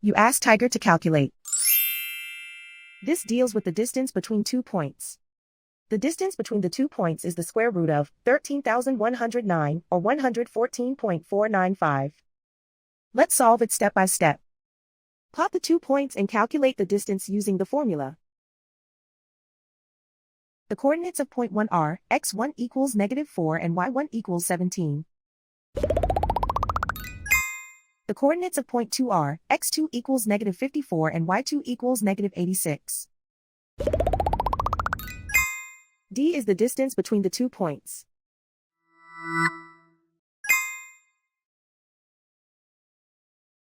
You ask Tiger to calculate. This deals with the distance between 2 points. The distance between the 2 points is the square root of 13,109 or 114.495. Let's solve it step by step. Plot the 2 points and calculate the distance using the formula. The coordinates of point 1 are x1 equals -4 and y1 equals 17. The coordinates of point 2 are x2 equals -54 and y2 equals -86. D is the distance between the 2 points.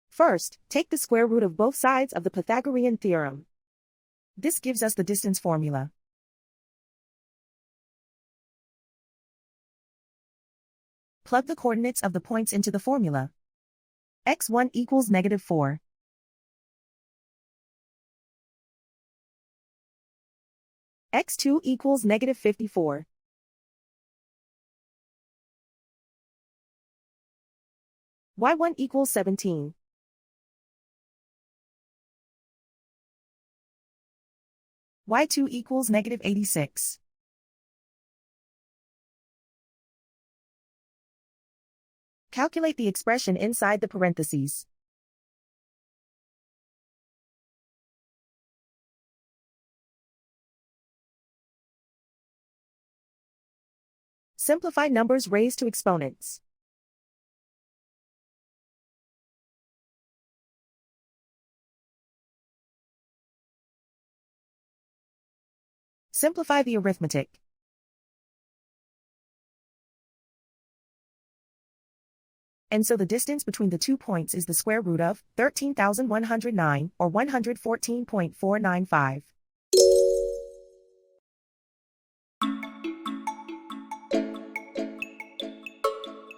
First, take the square root of both sides of the Pythagorean theorem. This gives us the distance formula. Plug the coordinates of the points into the formula. x1 equals -4. x2 equals -54. y1 equals 17. y2 equals -86. Calculate the expression inside the parentheses. Simplify numbers raised to exponents. Simplify the arithmetic. And so the distance between the 2 points is the square root of 13,109 or 114.495.